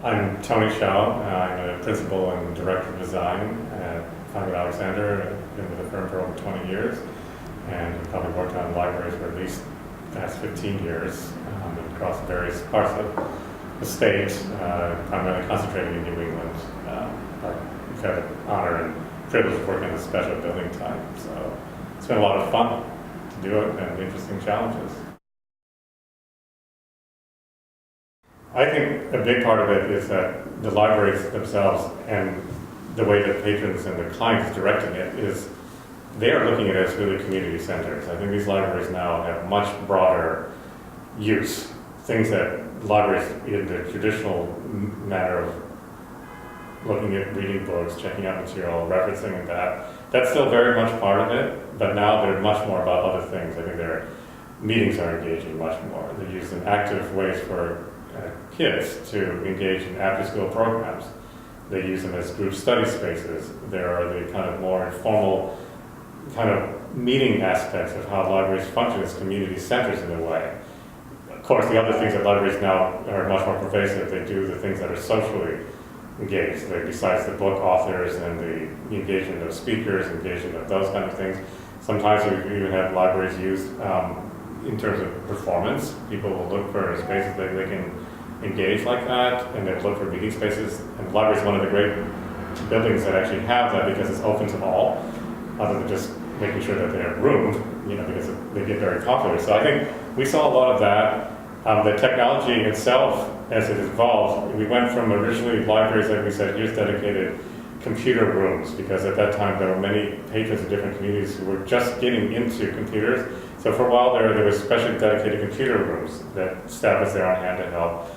I'm Tony Hsiao. I'm a principal and director of design at Finegold Alexander. I've been with the firm for over 20 years, and I've probably worked on libraries for at least the past 15 years across various parts of the state, primarily concentrating in New England. We've had the honor and privilege of working on a special building type, so it's been a lot of fun to do it and interesting challenges. I think a big part of it is that the libraries themselves and the way that patrons and their clients directing it is they are looking at it as really community centers. I think these libraries now have much broader use. Things that libraries in the traditional manner of looking at reading books, checking out material, referencing that's still very much part of it, but now they're much more about other things. I think their meetings are engaging much more. They're used in active ways for kids to engage in after-school programs. They use them as group study spaces. There are the kind of more informal kind of meeting aspects of how libraries function as community centers in a way. Of course, the other things that libraries now are much more pervasive. They do the things that are socially engaged, like besides the book authors and the engagement of speakers, engagement of those kind of things. Sometimes we even have libraries used in terms of performance. People will look for spaces that they can engage like that, and they look for meeting spaces. And the library is one of the great buildings that actually have that because it's open to all, other than just making sure that they have room, because they get very popular. So I think we saw a lot of that. The technology itself, as it evolved, we went from originally libraries, like we said, here's dedicated computer rooms, because at that time there were many patrons of different communities who were just getting into computers. So for a while there was specially dedicated computer rooms that staff was there on hand to help.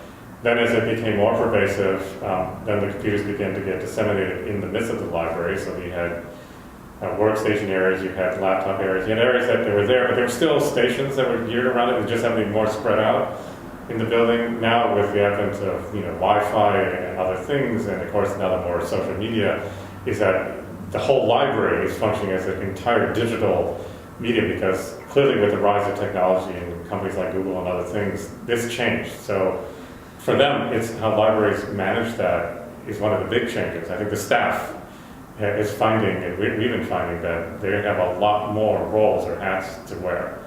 Then as it became more pervasive, then the computers began to get disseminated in the midst of the library. So we had workstation areas, you had laptop areas, you had areas that they were there, but there were still stations that were geared around it. They just happened to be more spread out in the building. Now with the advent of Wi-Fi and other things, and of course now the more social media, is that the whole library is functioning as an entire digital medium, because clearly with the rise of technology and companies like Google and other things, this changed. So for them, it's how libraries manage that is one of the big changes. I think the staff is finding, and we've been finding, that they have a lot more roles or hats to wear.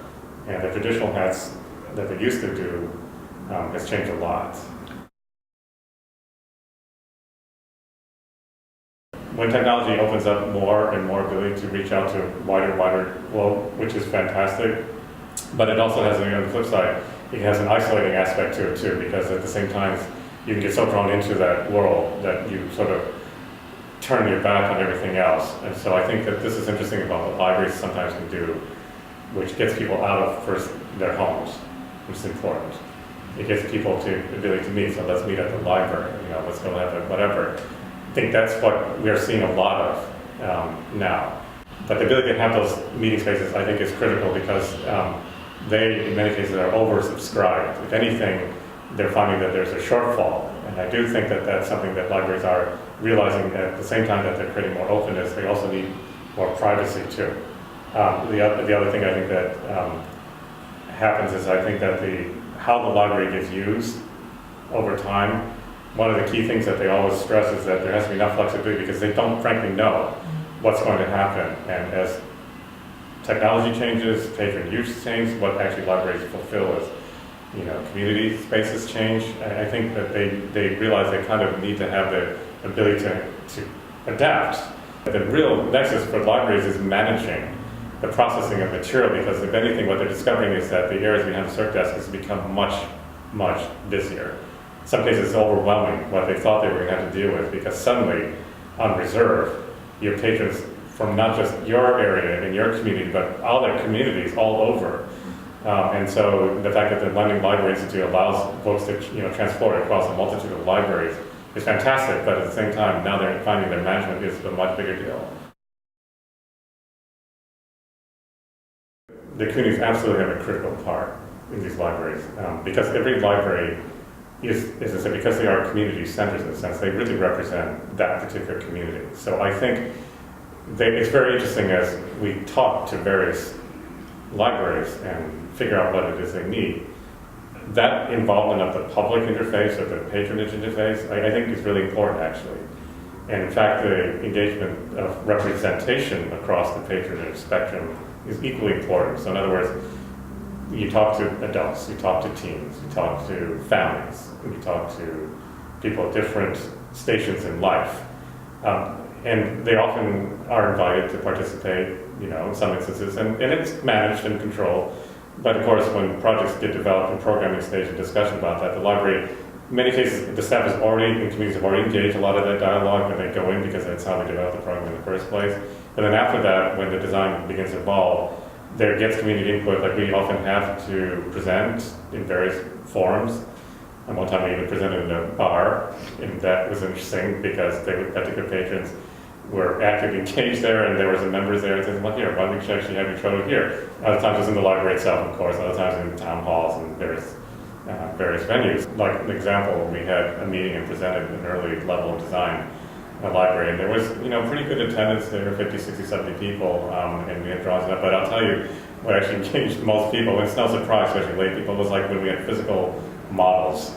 And the traditional hats that they used to do has changed a lot. When technology opens up more and more ability to reach out to a wider globe, which is fantastic, but it also has, on the flip side, it has an isolating aspect to it too, because at the same time, you can get so drawn into that world that you sort of turn your back on everything else. And so I think that this is interesting about what libraries sometimes can do, which gets people out of first their homes, which is important. It gets people to the ability to meet, so let's meet at the library, let's go have whatever. I think that's what we are seeing a lot of now. But the ability to have those meeting spaces, I think, is critical, because they, in many cases, are oversubscribed. If anything, they're finding that there's a shortfall. And I do think that that's something that libraries are realizing. At the same time that they're creating more openness, they also need more privacy too. The other thing I think that happens is, I think that how the library gets used over time, one of the key things that they always stress is that there has to be enough flexibility, because they don't frankly know what's going to happen. And as technology changes, patron use changes, what actually libraries fulfill as community spaces change. I think that they realize they kind of need to have the ability to adapt. The real nexus for libraries is managing the processing of material, because if anything, what they're discovering is that the areas behind the circ desk has become much, much busier. In some cases, it's overwhelming what they thought they were going to have to deal with, because suddenly, on reserve, you have patrons from not just your area and your community, but other communities all over. And so the fact that the Lending Library Institute allows folks to transport across a multitude of libraries is fantastic, but at the same time, now they're finding their management is a much bigger deal. The communities absolutely have a critical part in these libraries, because every library is, as I said, because they are community centers in a sense, they really represent that particular community. So I think it's very interesting as we talk to various libraries and figure out what it is they need. that involvement of the public interface or the patronage interface, I think is really important actually. And in fact, the engagement of representation across the patronage spectrum is equally important. So in other words, you talk to adults, you talk to teens, you talk to families, you talk to people at different stations in life. And they often are invited to participate, you know, in some instances, and it's managed and controlled. But of course, when projects get developed in programming stage and discussion about that, the library, in many cases, the staff is already, and communities have already engaged a lot of that dialogue when they go in because that's how they develop the program in the first place. And then after that, when the design begins to evolve, there gets community input, like we often have to present in various forums. And one time we even presented in a bar, and that was interesting because particular patrons were actively engaged there, and there were some members there and said, well, here, why don't we actually have you show it here? Other times it was in the library itself, of course, other times in town halls and various venues. Like an example, we had a meeting and presented an early level of design in a library, and there was, you know, pretty good attendance there, 50, 60, 70 people, and we had drawings up. But I'll tell you, what actually engaged most people, and it's no surprise, especially lay people, was like when we had physical models,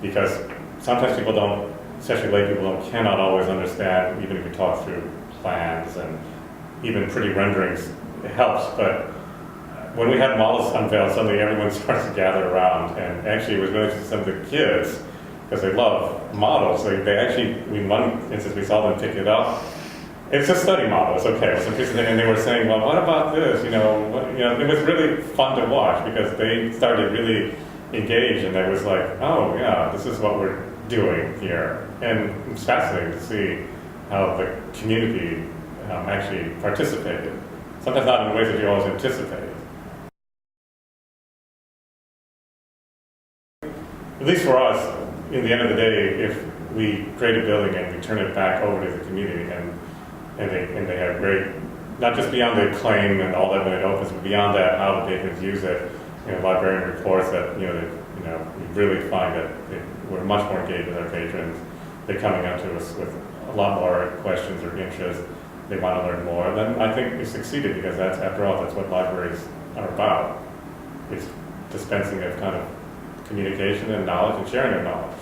because sometimes people don't, especially lay people, cannot always understand, even if you talk through plans and even pretty renderings, it helps. But when we had models unveiled, suddenly everyone starts to gather around, and actually it was really just some of the kids, because they love models. They actually, in one instance, we saw them pick it up. It's a study model, it's okay. And they were saying, well, what about this? You know, it was really fun to watch because they started really engaged, and it was like, oh yeah, this is what we're doing here. And it's fascinating to see how the community actually participated. Sometimes not in ways that you always anticipate. At least for us, in the end of the day, if we create a building and we turn it back over to the community, and they have great, not just beyond the claim and all that when it opens, but beyond that, how the patrons use it. You know, librarian reports that we really find that we're much more engaged with our patrons. They're coming up to us with a lot more questions or interests. They want to learn more. And then I think we succeeded because that's, after all, that's what libraries are about. It's dispensing of kind of communication and knowledge and sharing of knowledge.